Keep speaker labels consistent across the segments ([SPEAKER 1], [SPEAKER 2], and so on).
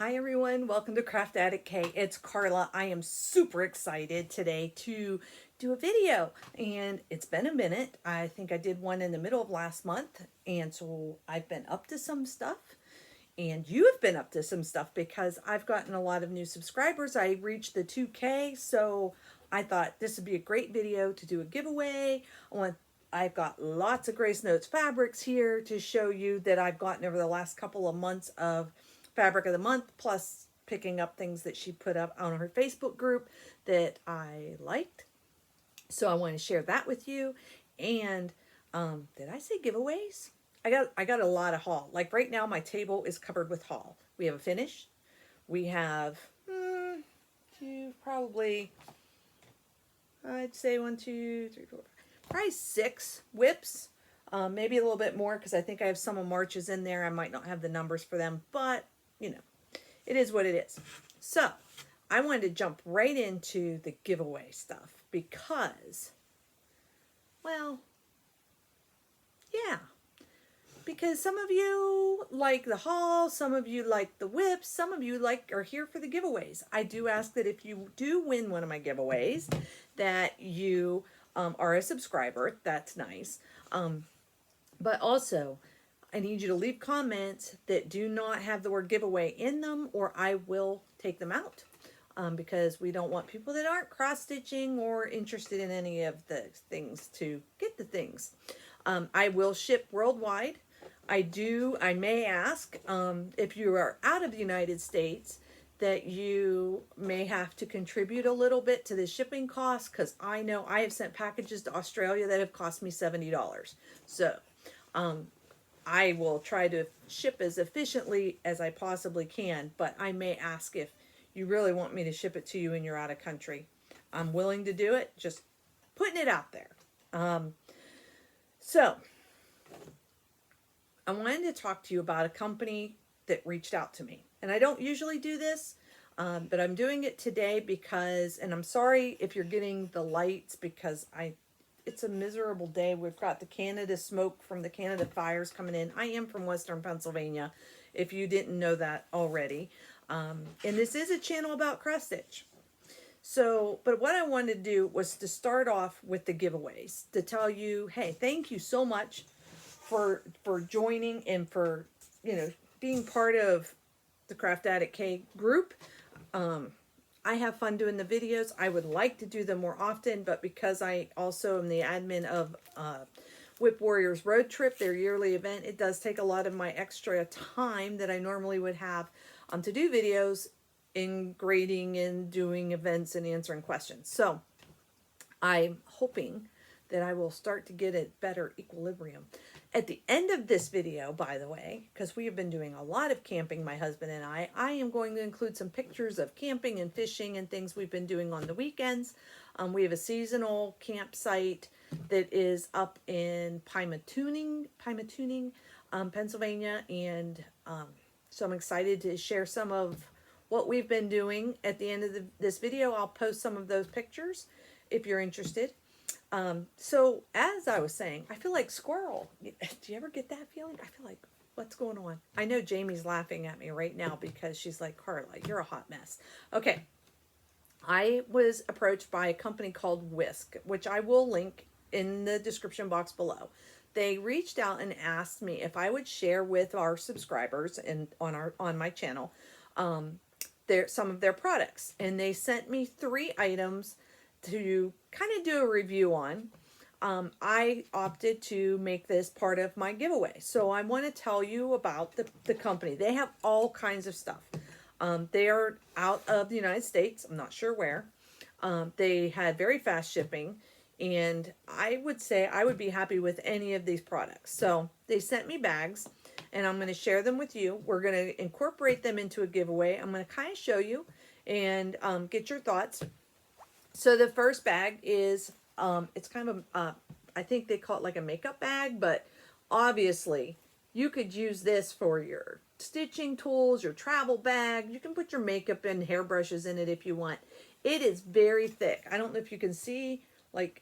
[SPEAKER 1] Hi everyone, welcome to Craft Addict K. It's Carla. I am super excited today to do a video, and it's been a minute. I think I did one in the middle of last month, and so I've been up to some stuff, and you have been up to some stuff because I've gotten a lot of new subscribers. I reached the 2K, so I thought this would be a great video to do a giveaway. I've got lots of Grace Notes fabrics here to show you that I've gotten over the last couple of months of fabric of the month, plus picking up things that she put up on her Facebook group that I liked. So I want to share that with you. And did I say giveaways? I got a lot of haul. Like right now, my table is covered with haul. We have a finish. We have probably, I'd say 1, 2, 3, 4, probably 6 whips. Maybe a little bit more because I think I have some of March's in there. I might not have the numbers for them, but you know, it is what it is. So I wanted to jump right into the giveaway stuff because, well, yeah, because some of you like the haul, some of you like the whips, some of you are here for the giveaways. I do ask that if you do win one of my giveaways, that you are a subscriber. That's nice. But also, I need you to leave comments that do not have the word giveaway in them, or I will take them out. Because we don't want people that aren't cross-stitching or interested in any of the things to get the things. I will ship worldwide. I may ask, if you are out of the United States, that you may have to contribute a little bit to the shipping cost, because I know I have sent packages to Australia that have cost me $70. So, I will try to ship as efficiently as I possibly can, but I may ask if you really want me to ship it to you and you're out of country. I'm willing to do it, just putting it out there. So, I wanted to talk to you about a company that reached out to me. And I don't usually do this, but I'm doing it today because, and I'm sorry if you're getting the lights because it's a miserable day. We've got the Canada smoke from the Canada fires coming in. I am from Western Pennsylvania, if you didn't know that already. And this is a channel about cross stitch. So, but what I wanted to do was to start off with the giveaways, to tell you, hey, thank you so much for joining and for, being part of the Craft Addict K group. I have fun doing the videos. I would like to do them more often, but because I also am the admin of Whip Warriors Road Trip, their yearly event, it does take a lot of my extra time that I normally would have to do videos in grading and doing events and answering questions. So I'm hoping that I will start to get a better equilibrium. At the end of this video, by the way, because we have been doing a lot of camping, my husband and I am going to include some pictures of camping and fishing and things we've been doing on the weekends. We have a seasonal campsite that is up in Pymatuning, Pennsylvania, and so I'm excited to share some of what we've been doing. At the end of this video, I'll post some of those pictures if you're interested. So as I was saying, I feel like squirrel. Do you ever get that feeling? I feel like, what's going on? I know Jamie's laughing at me right now because she's like, Carla, you're a hot mess. Okay. I was approached by a company called Whisk, which I will link in the description box below. They reached out and asked me if I would share with our subscribers and on my channel, some of their products. And they sent me 3 items to kind of do a review on. I opted to make this part of my giveaway. So I want to tell you about the company. They have all kinds of stuff. They are out of the United States. I'm not sure where. They had very fast shipping. And I would say I would be happy with any of these products. So they sent me bags. And I'm going to share them with you. We're going to incorporate them into a giveaway. I'm going to kind of show you and get your thoughts. So the first bag is, it's kind of I think they call it like a makeup bag, but obviously you could use this for your stitching tools, your travel bag. You can put your makeup and hairbrushes in it if you want. It is very thick. I don't know if you can see, like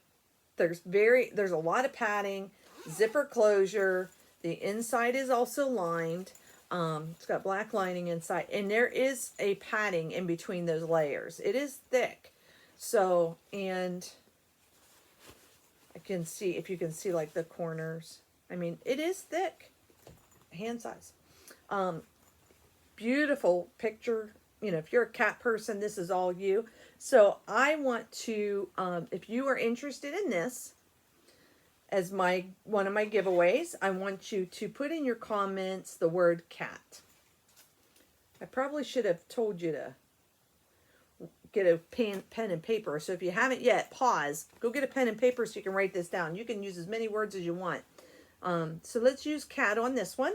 [SPEAKER 1] there's a lot of padding, zipper closure. The inside is also lined. It's got black lining inside, and there is a padding in between those layers. It is thick. So, and I can see, if you can see like the corners, I mean, it is thick, hand size. Beautiful picture. You know, if you're a cat person, this is all you. So I want to, if you are interested in this as one of my giveaways, I want you to put in your comments the word cat. I probably should have told you to get a pen and paper. So if you haven't yet, pause, go get a pen and paper so you can write this down. You can use as many words as you want. So let's use cat on this one.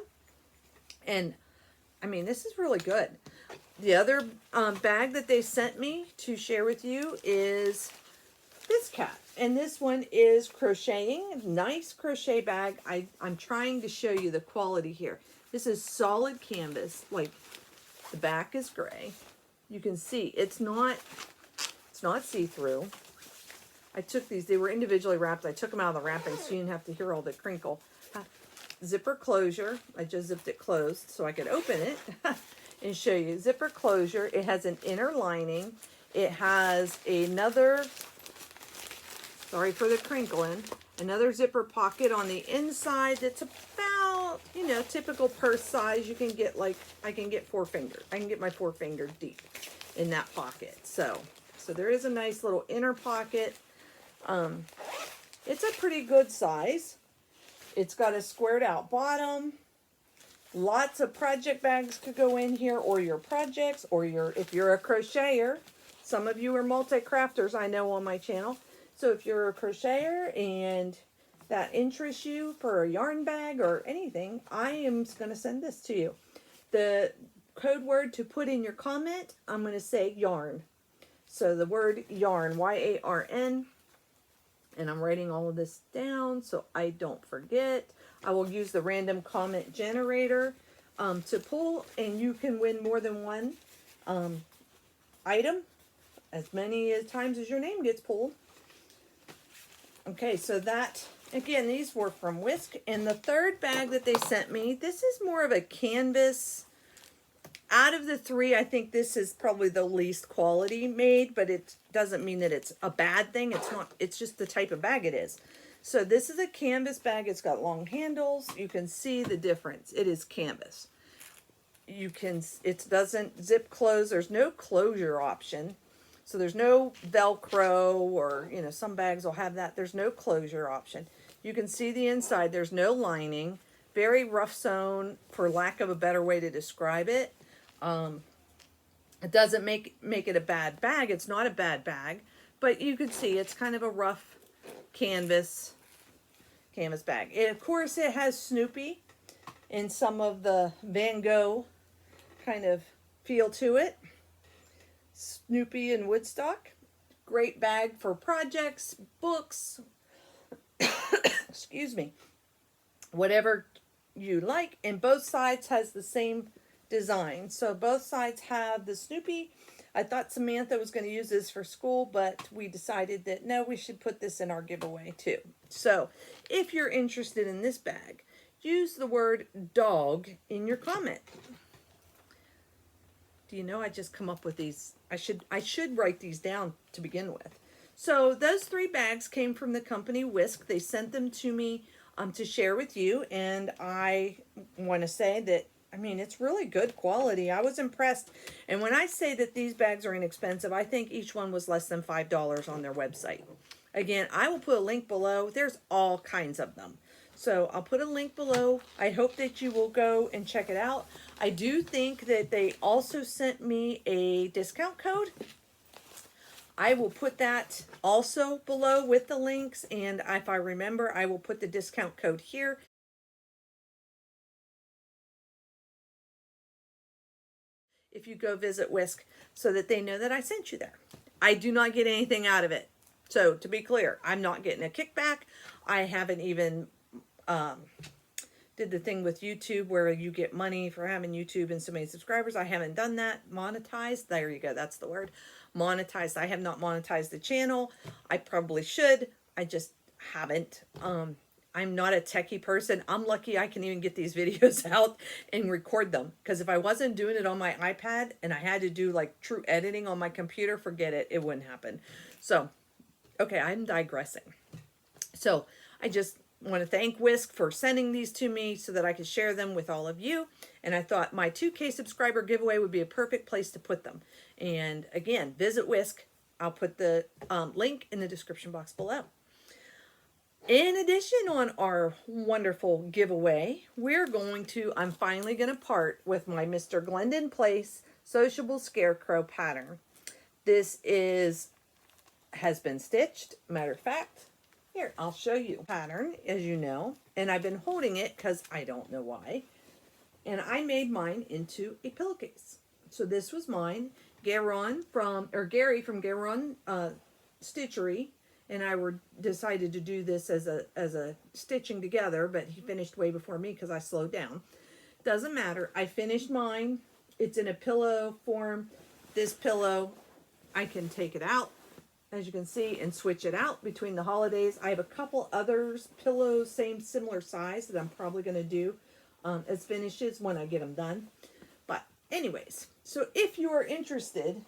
[SPEAKER 1] And I mean, this is really good. The other bag that they sent me to share with you is this cat. And this one is crocheting. Nice crochet bag. I'm trying to show you the quality here. This is solid canvas. Like, the back is gray. You can see it's not see-through. I took these, they were individually wrapped. I took them out of the wrapping so you didn't have to hear all the crinkle. Zipper closure. I just zipped it closed so I could open it and show you. Zipper closure. It has an inner lining. It has another, sorry for the crinkling, another zipper pocket on the inside that's about, you know, typical purse size. You can get like, I can get my 4 finger deep in that pocket. So there is a nice little inner pocket. It's a pretty good size. It's got a squared out bottom. Lots of project bags could go in here, or your projects, or if you're a crocheter. Some of you are multi-crafters, I know, on my channel. So if you're a crocheter and that interests you for a yarn bag or anything, I am going to send this to you. The code word to put in your comment, I'm going to say yarn. So the word yarn, Y-A-R-N. And I'm writing all of this down so I don't forget. I will use the random comment generator to pull, and you can win more than one item as many times as your name gets pulled. Okay, so that, again, these were from Whisk. And the third bag that they sent me, this is more of a canvas. Out of the 3, I think this is probably the least quality made, but it doesn't mean that it's a bad thing. It's not, it's just the type of bag it is. So this is a canvas bag. It's got long handles. You can see the difference. It is canvas. It doesn't zip close. There's no closure option. So there's no Velcro, or, you know, some bags will have that. There's no closure option. You can see the inside. There's no lining. Very rough sewn, for lack of a better way to describe it. It doesn't make it a bad bag. It's not a bad bag, but you can see it's kind of a rough canvas bag. Of course, it has Snoopy in some of the Van Gogh kind of feel to it. Snoopy and Woodstock. Great bag for projects, books, excuse me, whatever you like. And both sides has the same design. So both sides have the Snoopy. I thought Samantha was going to use this for school, but we decided that no, we should put this in our giveaway too. So if you're interested in this bag, use the word dog in your comment. Do you know, I just come up with these. I should write these down to begin with. So those 3 bags came from the company Whisk. They sent them to me to share with you, and I want to say that, I mean, it's really good quality. I was impressed. And when I say that these bags are inexpensive, I think each one was less than $5 on their website. Again, I will put a link below. There's all kinds of them. So I'll put a link below. I hope that you will go and check it out. I do think that they also sent me a discount code. I will put that also below with the links. And if I remember, I will put the discount code here. If you go visit Whisk, so that they know that I sent you there. I do not get anything out of it. So to be clear, I'm not getting a kickback. I haven't even did the thing with YouTube where you get money for having YouTube and so many subscribers. I haven't done that. Monetized. There you go. That's the word. Monetized. I have not monetized the channel. I probably should. I just haven't. I'm not a techie person. I'm lucky I can even get these videos out and record them. Because if I wasn't doing it on my iPad and I had to do like true editing on my computer, forget it. It wouldn't happen. So, okay, I'm digressing. So I just want to thank Whisk for sending these to me so that I could share them with all of you. And I thought my 2K subscriber giveaway would be a perfect place to put them. And again, visit Whisk. I'll put the link in the description box below. In addition, on our wonderful giveaway, I'm finally going to part with my Mr. Glendon Place Sociable Scarecrow pattern. This has been stitched. Matter of fact, here, I'll show you pattern, as you know, and I've been holding it because I don't know why. And I made mine into a pillowcase. So this was mine. Gary from Garon Stitchery and I decided to do this as a stitching together, but he finished way before me because I slowed down. Doesn't matter. I finished mine. It's in a pillow form. This pillow, I can take it out, as you can see, and switch it out between the holidays. I have a couple others pillows, similar size, that I'm probably going to do as finishes when I get them done. But anyways, so if you are interested,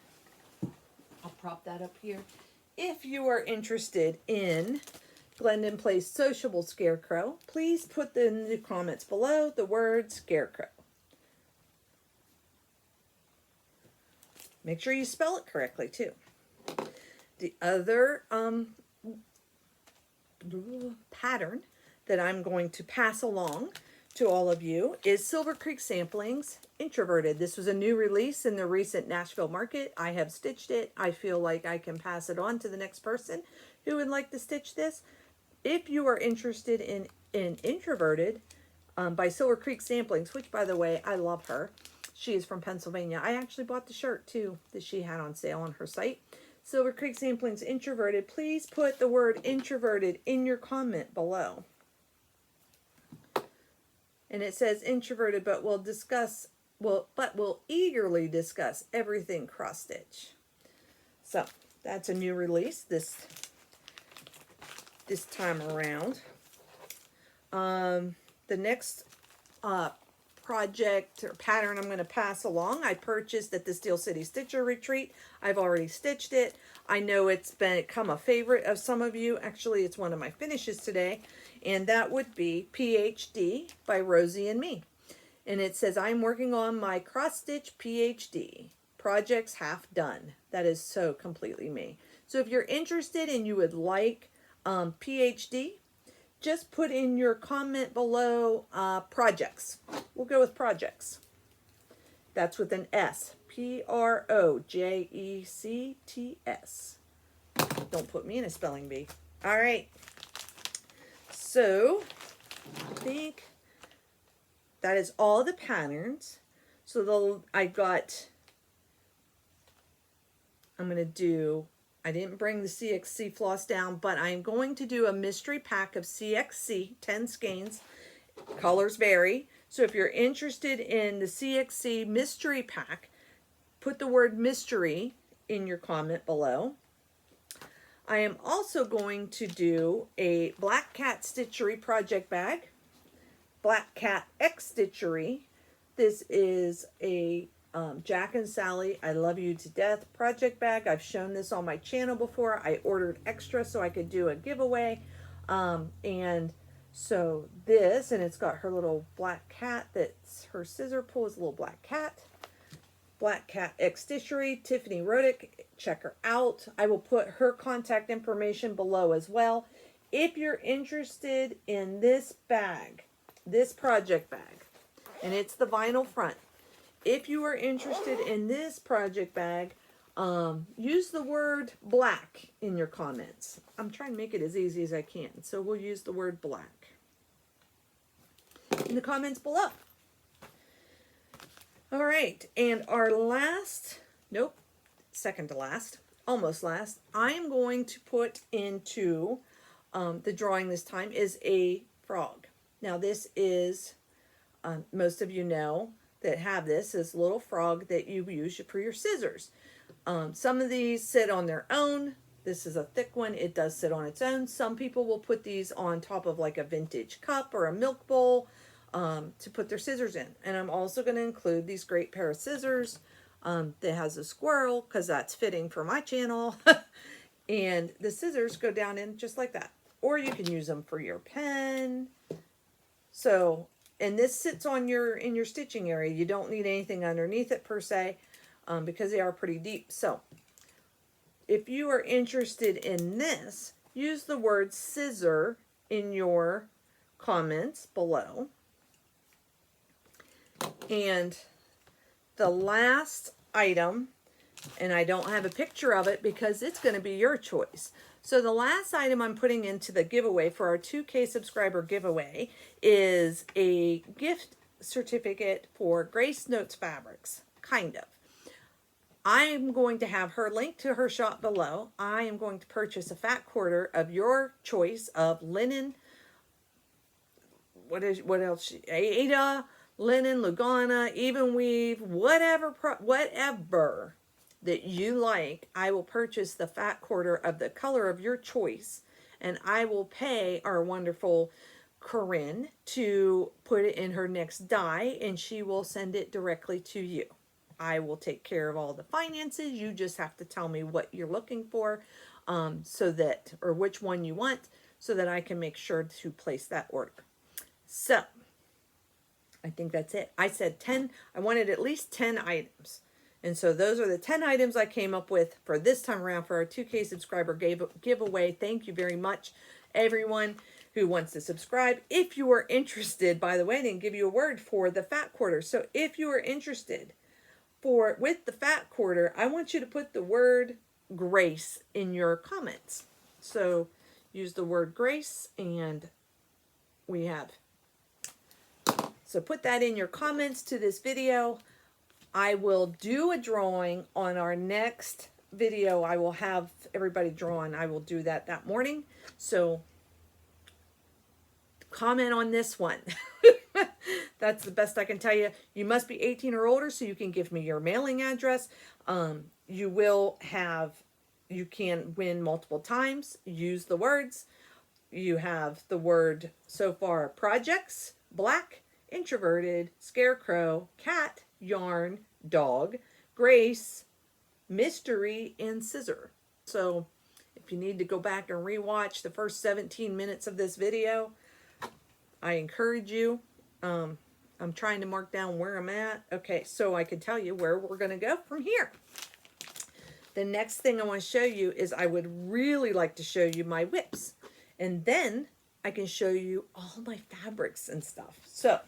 [SPEAKER 1] I'll prop that up here. If you are interested in Glendon Place Sociable Scarecrow, please put in the comments below the word Scarecrow. Make sure you spell it correctly too. The other pattern that I'm going to pass along to all of you is Silver Creek Samplings Introverted. This was a new release in the recent Nashville market. I have stitched it. I feel like I can pass it on to the next person who would like to stitch this. If you are interested in Introverted by Silver Creek Samplings, which by the way, I love her. She is from Pennsylvania. I actually bought the shirt too that she had on sale on her site. Silver Creek Samplings Introverted. Please put the word introverted in your comment below. And it says introverted, but we'll eagerly discuss everything cross stitch. So that's a new release this time around. The next project or pattern I'm going to pass along, I purchased at the Steel City Stitcher Retreat. I've already stitched it. I know it's become a favorite of some of you. Actually, it's one of my finishes today, and that would be PhD by Rosie and Me. And it says, I'm working on my cross-stitch PhD. Project's half done. That is so completely me. So if you're interested and you would like PhD, just put in your comment below projects. We'll go with projects. That's with an S. Projects. Don't put me in a spelling bee. All right. So I think that is all the patterns. So I didn't bring the CXC floss down, but I'm going to do a mystery pack of CXC, 10 skeins. Colors vary. So if you're interested in the CXC mystery pack, put the word mystery in your comment below. I am also going to do a Black Cat Stitchery project bag. Black Cat X Stitchery. This is a Jack and Sally, I Love You to Death project bag. I've shown this on my channel before. I ordered extra so I could do a giveaway. And so this, and it's got her little black cat, that's her scissor pull is a little black cat. Black Cat X Stitchery, Tiffany Rodick, check her out. I will put her contact information below as well. If you're interested in this bag, this project bag, and it's the vinyl front. If you are interested in this project bag, use the word black in your comments. I'm trying to make it as easy as I can, so we'll use the word black in the comments below. All right, and our second to last, almost last, I'm going to put into the drawing this time is a frog. Now this is, most of you know that have this little frog that you use for your scissors. Some of these sit on their own. This is a thick one. It does sit on its own. Some people will put these on top of like a vintage cup or a milk bowl to put their scissors in. And I'm also going to include these great pair of scissors that has a squirrel because that's fitting for my channel. And the scissors go down in just like that. Or you can use them for your pen. So, and this sits on in your stitching area. You don't need anything underneath it per se because they are pretty deep. So, if you are interested in this, use the word scissor in your comments below. And the last item, and I don't have a picture of it because it's going to be your choice. So the last item I'm putting into the giveaway for our 2K subscriber giveaway is a gift certificate for Grace Notes Fabrics, kind of. I'm going to have her link to her shop below. I am going to purchase a fat quarter of your choice of linen. What else? Aida, linen, Lugana, even weave, whatever that you like. I will purchase the fat quarter of the color of your choice, and I will pay our wonderful Corinne to put it in her next die, and she will send it directly to you. I will take care of all the finances. You just have to tell me what you're looking for, or which one you want, so that I can make sure to place that order. So, I think that's it. I said 10. I wanted at least 10 items. And so those are the 10 items I came up with for this time around for our 2K subscriber giveaway. Thank you very much, everyone who wants to subscribe. If you are interested, by the way, I didn't give you a word for the fat quarter. So if you are interested with the fat quarter, I want you to put the word Grace in your comments. So use the word Grace, and we have. So put that in your comments to this video. I will do a drawing on our next video. I will have everybody drawn. I will do that morning. So comment on this one. That's the best I can tell you. You must be 18 or older so you can give me your mailing address. You can win multiple times. Use the words. You have the word so far: projects, black, introverted, scarecrow, cat, yarn, dog, Grace, mystery, and scissor. So if you need to go back and rewatch the first 17 minutes of this video, I encourage you. I'm trying to mark down where I'm at. Okay, so I can tell you where we're going to go from here. The next thing I want to show you is I would really like to show you my whips. And then I can show you all my fabrics and stuff. So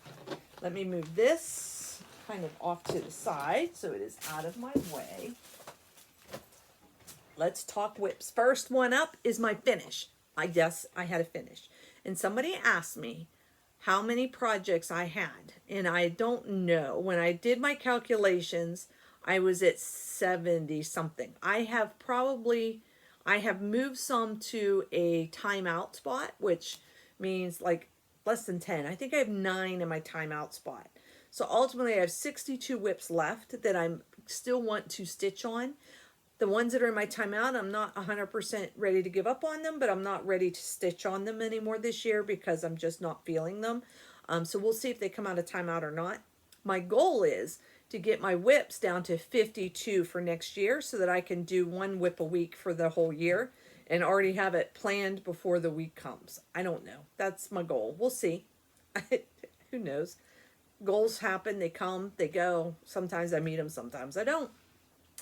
[SPEAKER 1] let me move this kind of off to the side so it is out of my way. Let's talk whips. First one up is my finish. I guess I had a finish. And somebody asked me how many projects I had. And I don't know. When I did my calculations, I was at 70 something. I have moved some to a timeout spot, which means like less than 10. I think I have 9 in my timeout spot. So ultimately I have 62 whips left that I still want to stitch on. The ones that are in my timeout, I'm not 100% ready to give up on them, but I'm not ready to stitch on them anymore this year because I'm just not feeling them. So we'll see if they come out of timeout or not. My goal is to get my whips down to 52 for next year so that I can do 1 whip a week for the whole year and already have it planned before the week comes. I don't know. That's my goal. We'll see. Who knows? Goals happen. They come. They go. Sometimes I meet them. Sometimes I don't.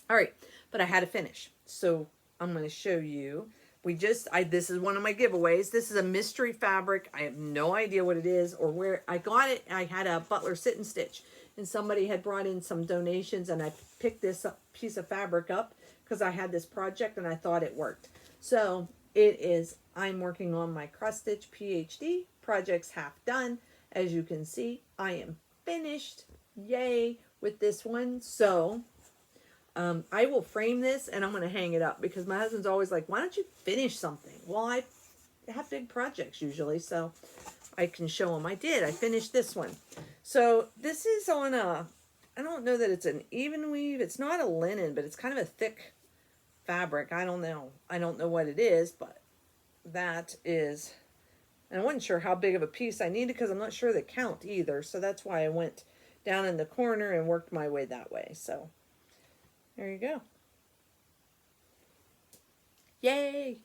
[SPEAKER 1] All right. But I had to finish. So I'm going to show you. This is one of my giveaways. This is a mystery fabric. I have no idea what it is or where I got it. I had a Butler Sit and Stitch. And somebody had brought in some donations, and I picked this piece of fabric up because I had this project and I thought it worked. So I'm working on my cross stitch PhD. Project's half done. As you can see, I am finished. Yay with this one. So I will frame this and I'm going to hang it up because my husband's always like, why don't you finish something? Well, I have big projects usually, so I can show him I did. I finished this one. So this is on I don't know that it's an even weave. It's not a linen, but it's kind of a thick fabric. I don't know. I don't know what it is, but that is, and I wasn't sure how big of a piece I needed because I'm not sure the count either. So that's why I went down in the corner and worked my way that way. So there you go. Yay!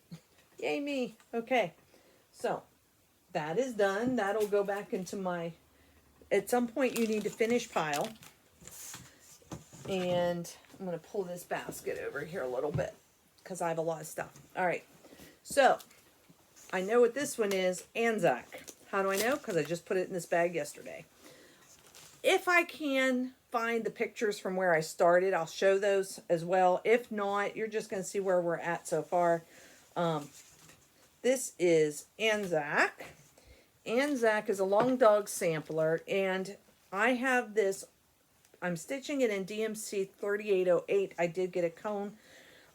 [SPEAKER 1] Yay me. Okay. So that is done. That'll go back into my, at some point you need to finish pile. And I'm going to pull this basket over here a little bit because I have a lot of stuff. All right. So I know what this one is, Anzac. How do I know? Because I just put it in this bag yesterday. If I can find the pictures from where I started, I'll show those as well. If not, you're just going to see where we're at so far. This is Anzac. Anzac is a long dog sampler, and I have this, I'm stitching it in DMC 3808. I did get a cone,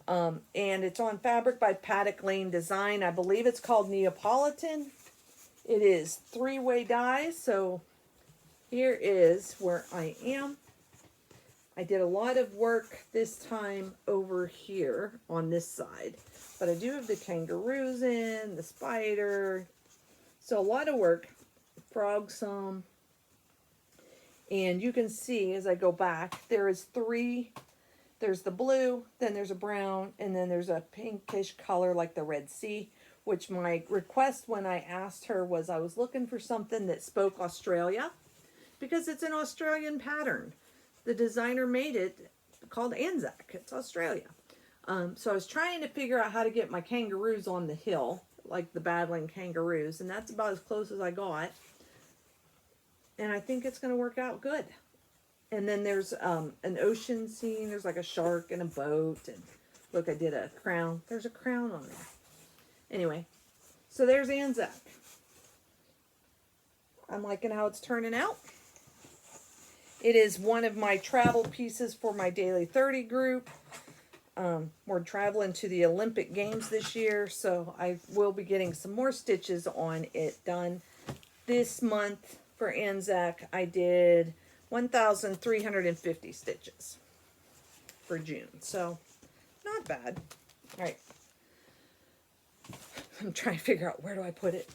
[SPEAKER 1] and it's on fabric by Paddock Lane Design. I believe it's called Neapolitan. It is 3-way dyes, so here is where I am. I did a lot of work this time over here on this side, but I do have the kangaroos in, the spider, so a lot of work, frog some, and you can see as I go back, there is 3, there's the blue, then there's a brown, and then there's a pinkish color like the Red Sea, which my request when I asked her was I was looking for something that spoke Australia, because it's an Australian pattern. The designer made it called Anzac. It's Australia. So I was trying to figure out how to get my kangaroos on the hill, like the battling kangaroos, and that's about as close as I got. And I think it's going to work out good. And then there's an ocean scene. There's like a shark and a boat. And look, I did a crown. There's a crown on there. Anyway, so there's Anzac. I'm liking how it's turning out. It is one of my travel pieces for my Daily 30 group. We're traveling to the Olympic Games this year, so I will be getting some more stitches on it done. This month for Anzac, I did 1,350 stitches for June, so not bad. All right. I'm trying to figure out where do I put it.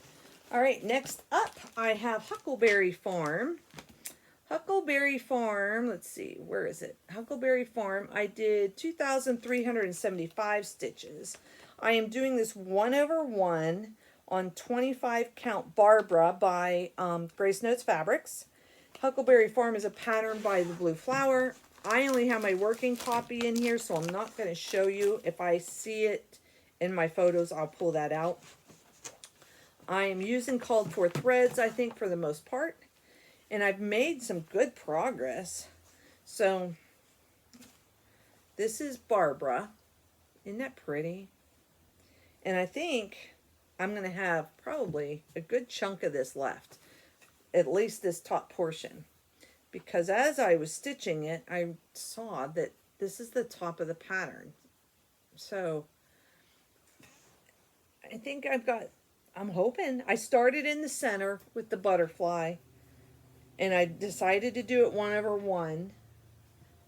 [SPEAKER 1] All right, next up, I have Huckleberry Farm. Huckleberry Farm, let's see, where is it? Huckleberry Farm, I did 2,375 stitches. I am doing this 1/1 on 25 count Barbara by Grace Notes Fabrics. Huckleberry Farm is a pattern by the Blue Flower. I only have my working copy in here, so I'm not going to show you. If I see it in my photos, I'll pull that out. I am using called for threads, I think, for the most part. And I've made some good progress. So this is Barbara. Isn't that pretty? And I think I'm going to have probably a good chunk of this left. At least this top portion. Because as I was stitching it, I saw that this is the top of the pattern. So I think I'm hoping. I started in the center with the butterfly. And I decided to do it 1/1.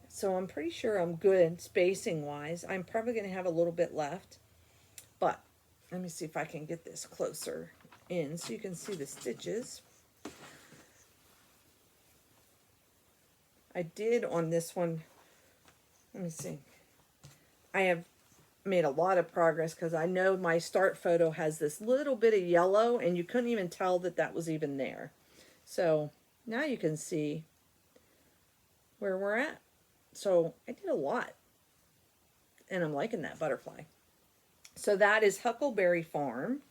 [SPEAKER 1] So I'm pretty sure I'm good spacing wise. I'm probably going to have a little bit left. But let me see if I can get this closer in so you can see the stitches. I did on this one. Let me see. I have made a lot of progress because I know my start photo has this little bit of yellow and you couldn't even tell that that was even there. So now you can see where we're at. So I did a lot. And I'm liking that butterfly. So that is Huckleberry Farm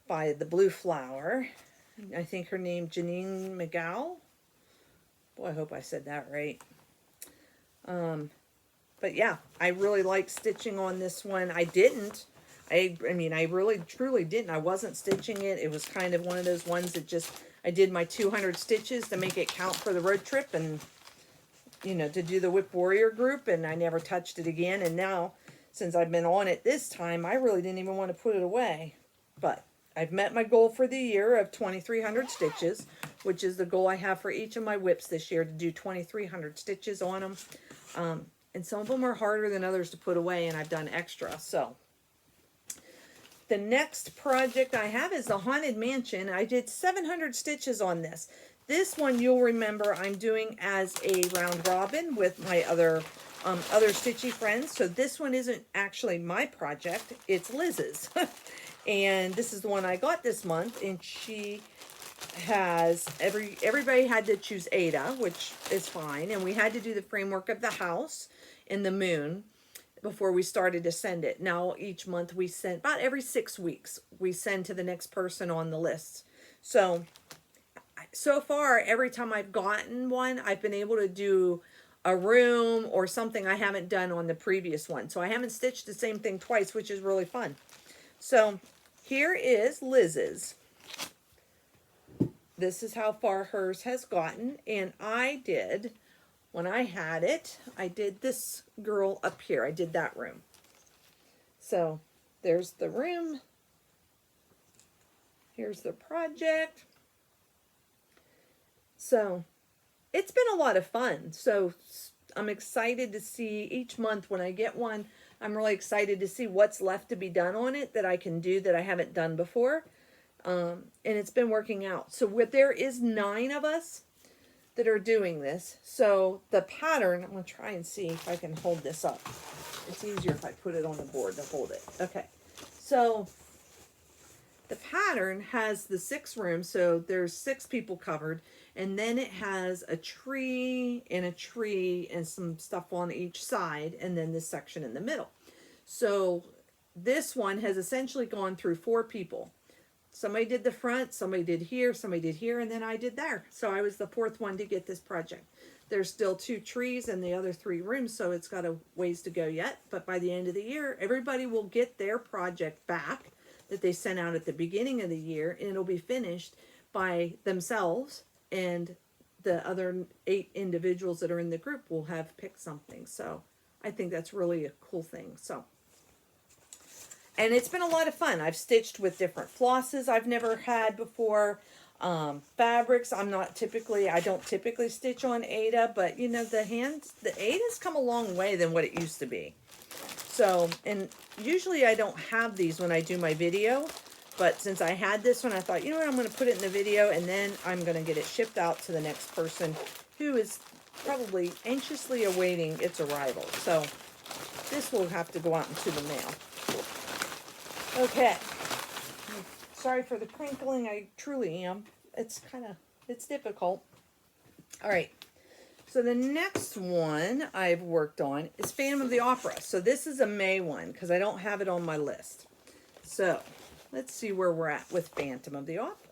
[SPEAKER 1] by the Blue Flower. I think her name Janine McGow. Boy, I hope I said that right. But yeah, I really like stitching on this one. I didn't. I mean, I really, truly didn't. I wasn't stitching it. It was kind of one of those ones that just, I did my 200 stitches to make it count for the road trip and, you know, to do the Whip Warrior group, and I never touched it again. And now, since I've been on it this time, I really didn't even want to put it away. But I've met my goal for the year of 2,300 stitches, which is the goal I have for each of my whips this year, to do 2,300 stitches on them. And some of them are harder than others to put away, and I've done extra. So the next project I have is the Haunted Mansion. I did 700 stitches on this. This one you'll remember I'm doing as a round robin with my other stitchy friends. So this one isn't actually my project, it's Liz's. And this is the one I got this month, and she has, everybody had to choose Ada, which is fine, and we had to do the framework of the house and the moon before we started to send it. Now each month we send, about every 6 weeks, we send to the next person on the list. So far, every time I've gotten one, I've been able to do a room or something I haven't done on the previous one. So I haven't stitched the same thing twice, which is really fun. So here is Liz's. This is how far hers has gotten. And I did, when I had it, I did this girl up here. I did that room. So there's the room. Here's the project. So it's been a lot of fun. So I'm excited to see each month when I get one, I'm really excited to see what's left to be done on it that I can do that I haven't done before. And it's been working out. So there is 9 of us that are doing this. So the pattern, I'm going to try and see if I can hold this up. It's easier if I put it on the board to hold it. Okay. So the pattern has the 6 rooms. So there's 6 people covered. And then it has a tree and some stuff on each side, and then this section in the middle. So this one has essentially gone through 4 people. Somebody did the front, somebody did here, and then I did there. So I was the 4th one to get this project. There's still 2 trees and the other 3 rooms, so it's got a ways to go yet. But by the end of the year, everybody will get their project back that they sent out at the beginning of the year, and it'll be finished by themselves. And the other 8 individuals that are in the group will have picked something. So I think that's really a cool thing. So, and it's been a lot of fun. I've stitched with different flosses I've never had before. Fabrics, I don't typically stitch on Ada, but you know, the Ada's come a long way than what it used to be. So, and usually I don't have these when I do my video. But since I had this one, I thought, you know what, I'm going to put it in the video, and then I'm going to get it shipped out to the next person who is probably anxiously awaiting its arrival. So this will have to go out into the mail. Okay. Sorry for the crinkling. I truly am. It's difficult. All right. So the next one I've worked on is Phantom of the Opera. So this is a May one because I don't have it on my list. So let's see where we're at with Phantom of the Opera.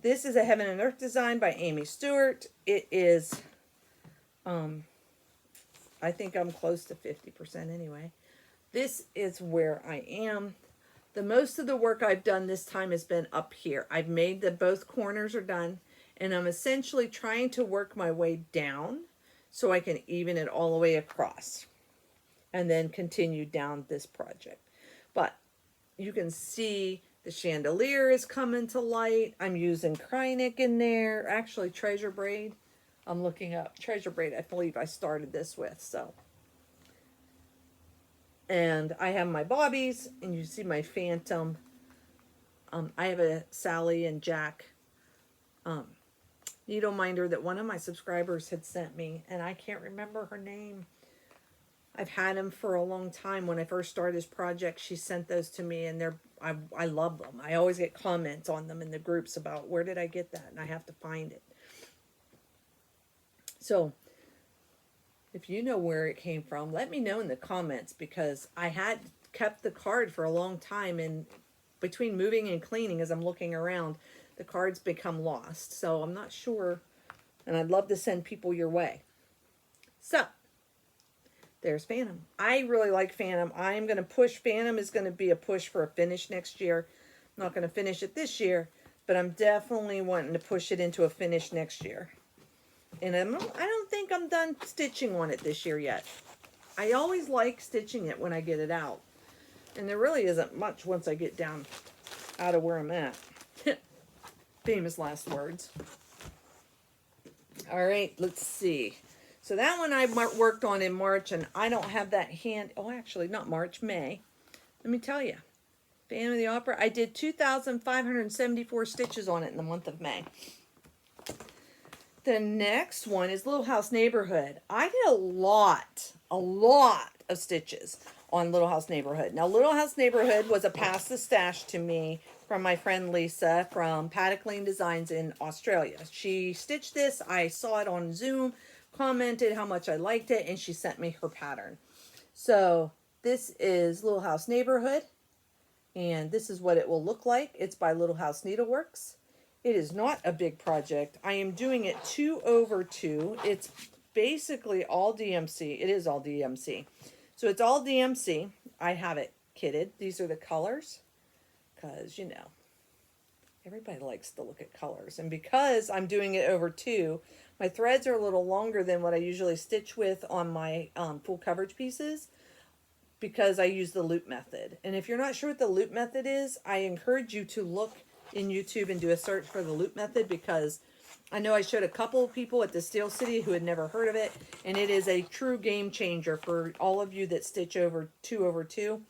[SPEAKER 1] This is a Heaven and Earth design by Amy Stewart. It is, I think I'm close to 50% anyway. This is where I am. The most of the work I've done this time has been up here. I've made both corners are done, and I'm essentially trying to work my way down so I can even it all the way across and then continue down this project. But you can see the chandelier is coming to light. I'm using Krynic in there. Actually, Treasure Braid. I'm looking up Treasure Braid. I believe I started this with. So, and I have my bobbies, and you see my Phantom. I have a Sally and Jack needle minder that one of my subscribers had sent me, and I can't remember her name. I've had them for a long time. When I first started this project, she sent those to me, and I love them. I always get comments on them in the groups about where did I get that, and I have to find it. So if you know where it came from, let me know in the comments, because I had kept the card for a long time, and between moving and cleaning, as I'm looking around, the card's become lost. So I'm not sure, and I'd love to send people your way. So there's Phantom. I really like Phantom. I'm going to push. Phantom is going to be a push for a finish next year. I'm not going to finish it this year, but I'm definitely wanting to push it into a finish next year. And I don't think I'm done stitching on it this year yet. I always like stitching it when I get it out. And there really isn't much once I get down out of where I'm at. Famous last words. All right, let's see. So that one I worked on in March, and I don't have that hand. Oh, actually, not March, May. Let me tell you. Phantom of the Opera. I did 2,574 stitches on it in the month of May. The next one is Little House Neighborhood. I did a lot of stitches on Little House Neighborhood. Now, Little House Neighborhood was a pass the stash to me from my friend Lisa from Paddock Lane Designs in Australia. She stitched this. I saw it on Zoom, commented how much I liked it, and she sent me her pattern. So this is Little House Neighborhood, and this is what it will look like. It's by Little House Needleworks. It is not a big project. I am doing it 2/2. It's basically all DMC. It is all DMC. So it's all DMC. I have it kitted. These are the colors because, you know, everybody likes to look at colors. And because I'm doing it over 2, my threads are a little longer than what I usually stitch with on my full coverage pieces because I use the loop method. And if you're not sure what the loop method is, I encourage you to look in YouTube and do a search for the loop method, because I know I showed a couple of people at the Steel City who had never heard of it, and it is a true game changer for all of you that stitch over 2/2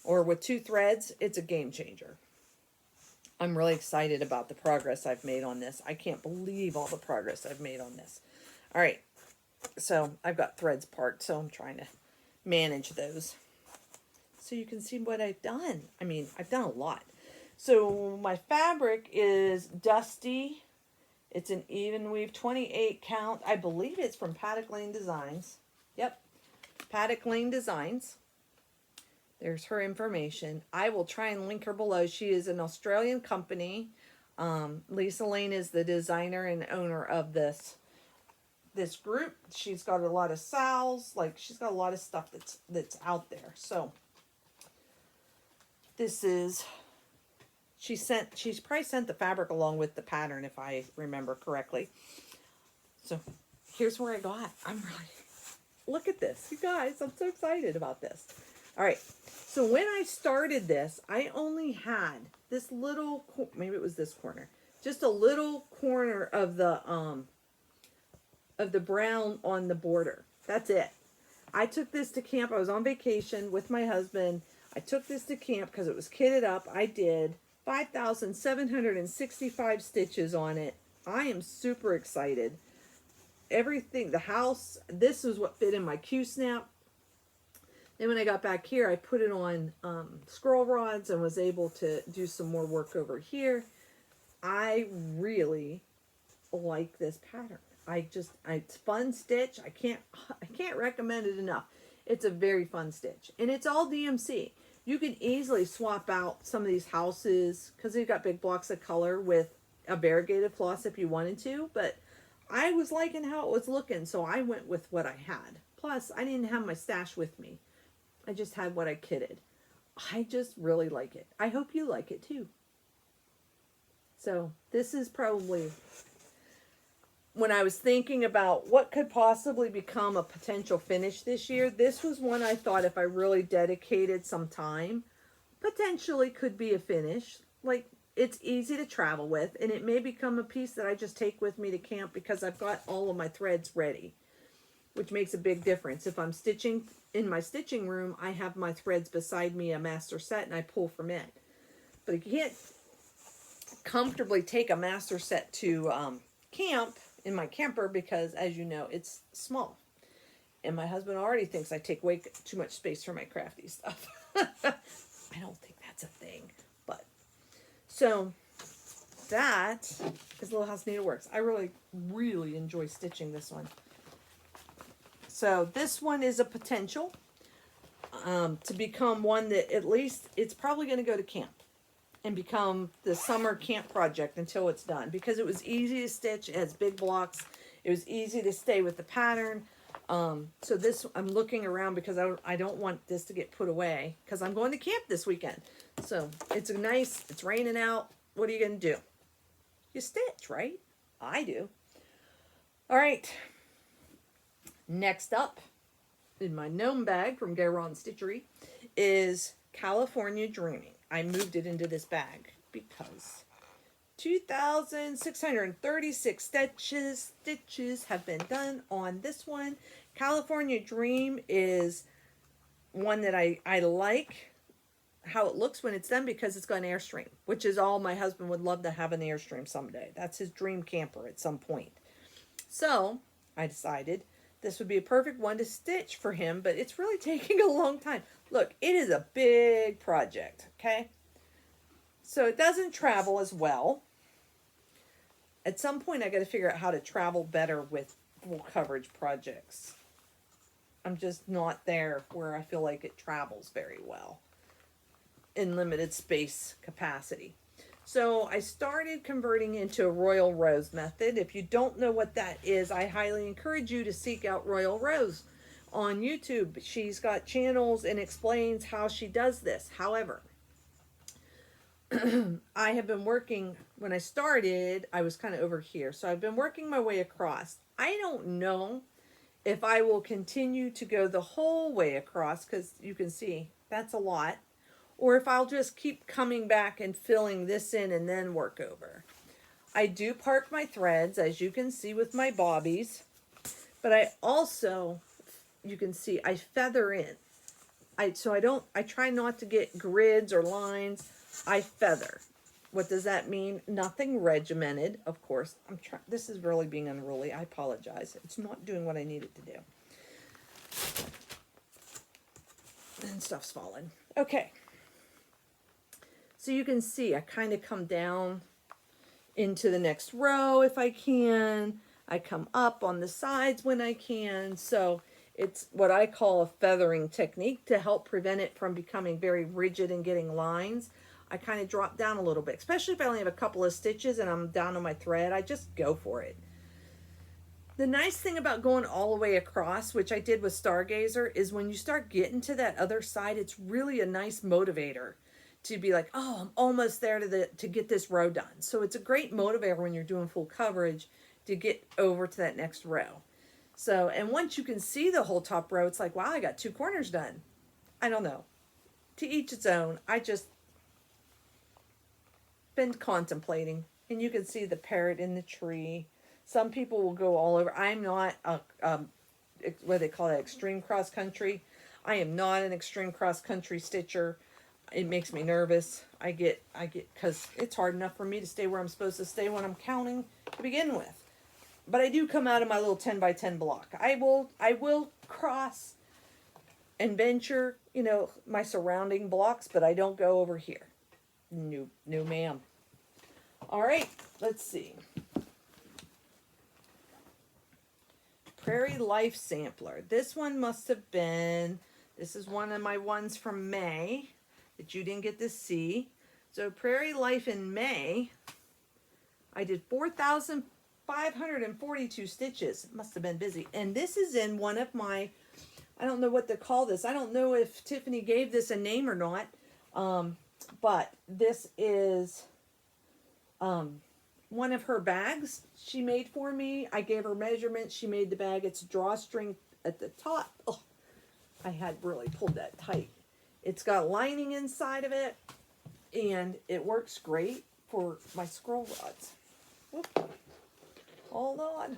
[SPEAKER 1] or with 2 threads. It's a game changer. I'm really excited about the progress I've made on this. I can't believe all the progress I've made on this. All right, so I've got threads parked, so I'm trying to manage those so you can see what I've done. I mean, I've done a lot. So my fabric is Dusty. It's an even weave 28 count. I believe it's from Paddock Lane Designs. Yep, Paddock Lane Designs. There's her information. I will try and link her below. She is an Australian company. Lisa Lane is the designer and owner of this group. She's got a lot of sals. Like, she's got a lot of stuff that's out there. So this is... She's probably sent the fabric along with the pattern, if I remember correctly. So here's where I got. Look at this, you guys. I'm so excited about this. All right. So when I started this, I only had this little, maybe it was this corner, just a little corner of the brown on the border. That's it. I took this to camp. I was on vacation with my husband. I took this to camp because it was kitted up. I did 5,765 stitches on it. I am super excited. Everything, the house, this is what fit in my Q-snap. Then when I got back here, I put it on scroll rods and was able to do some more work over here. I really like this pattern. It's fun stitch. I can't recommend it enough. It's a very fun stitch, and it's all DMC. You can easily swap out some of these houses because they've got big blocks of color with a variegated floss if you wanted to, but I was liking how it was looking, so I went with what I had. Plus, I didn't have my stash with me. I just had what I kitted. I just really like it. I hope you like it too. So this is probably, when I was thinking about what could possibly become a potential finish this year, this was one I thought if I really dedicated some time, potentially could be a finish. Like, it's easy to travel with, and it may become a piece that I just take with me to camp because I've got all of my threads ready, which makes a big difference. If I'm stitching in my stitching room, I have my threads beside me, a master set, and I pull from it. But you can't comfortably take a master set to camp in my camper because, as you know, it's small. And my husband already thinks I take way too much space for my crafty stuff. I don't think that's a thing. But, so, that is Little House Needleworks. I really, really enjoy stitching this one. So, this one is a potential to become one that at least it's probably going to go to camp and become the summer camp project until it's done, because it was easy to stitch. It has big blocks. It was easy to stay with the pattern. So this, I'm looking around because I don't want this to get put away because I'm going to camp this weekend. So it's it's raining out. What are you going to do? You stitch, right? I do. All right. Next up in my gnome bag from Guérin Stitchery is California Dreaming. I moved it into this bag because 2,636 stitches have been done on this one. California Dream is one that I like how it looks when it's done because it's got an Airstream, which is all my husband would love to have, an Airstream someday. That's his dream camper at some point. So I decided this would be a perfect one to stitch for him, but it's really taking a long time. Look, it is a big project, okay? So it doesn't travel as well. At some point, I got to figure out how to travel better with full coverage projects. I'm just not there where I feel like it travels very well in limited space capacity. So I started converting into a Royal Rose method. If you don't know what that is, I highly encourage you to seek out Royal Rose on YouTube. She's got channels and explains how she does this. However, I have been working, when I started, I was kind of over here. So I've been working my way across. I don't know if I will continue to go the whole way across, because you can see that's a lot, or if I'll just keep coming back and filling this in and then work over. I do park my threads, as you can see with my bobbies, but I also, you can see, I feather in. I try not to get grids or lines. I feather. What does that mean? Nothing regimented, of course. This is really being unruly. I apologize. It's not doing what I need it to do. And stuff's falling. Okay. So you can see I kind of come down into the next row if I can. I come up on the sides when I can. So it's what I call a feathering technique to help prevent it from becoming very rigid and getting lines. I kind of drop down a little bit, especially if I only have a couple of stitches and I'm down on my thread. I just go for it. The nice thing about going all the way across, which I did with Stargazer, is when you start getting to that other side, it's really a nice motivator to be like, oh, I'm almost there to get this row done. So it's a great motivator when you're doing full coverage to get over to that next row. So, and once you can see the whole top row, it's like, wow, I got 2 corners done. I don't know. To each its own. I just been contemplating, and you can see the parrot in the tree. Some people will go all over. I'm not a what they call it, extreme cross country. I am not an extreme cross country stitcher. It makes me nervous. I get because it's hard enough for me to stay where I'm supposed to stay when I'm counting to begin with. But I do come out of my little 10 by 10 block. I will cross and venture, you know, my surrounding blocks, but I don't go over here. No, ma'am. All right, let's see. Prairie Life Sampler. This one must have been, this is one of my ones from May that you didn't get to see. So Prairie Life in May, I did 4,542 stitches. It must have been busy. And this is in one of my, I don't know what to call this. I don't know if Tiffany gave this a name or not. But this is one of her bags she made for me. I gave her measurements. She made the bag. It's drawstring at the top. Oh, I had really pulled that tight. It's got lining inside of it, and it works great for my scroll rods. Whoop. Hold on.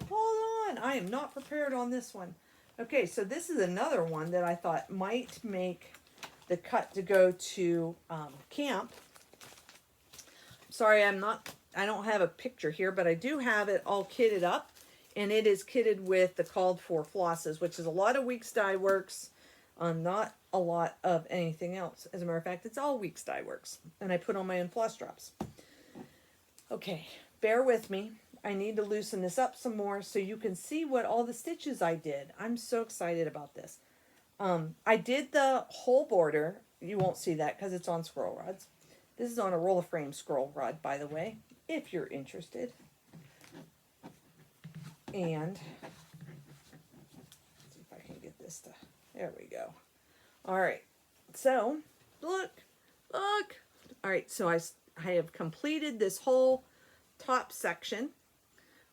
[SPEAKER 1] I am not prepared on this one. Okay, so this is another one that I thought might make the cut to go to camp. Sorry, I don't have a picture here, but I do have it all kitted up, and it is kitted with the called for flosses, which is a lot of Weeks Dye Works, not a lot of anything else. As a matter of fact, it's all Weeks Dye Works, and I put on my own floss drops. Okay, bear with me. I need to loosen this up some more so you can see what all the stitches I did. I'm so excited about this. I did the whole border. You won't see that because it's on scroll rods. This is on a roller frame scroll rod, by the way, if you're interested. And let's see if I can get this to, there we go. All right, so look. All right, so I have completed this whole top section.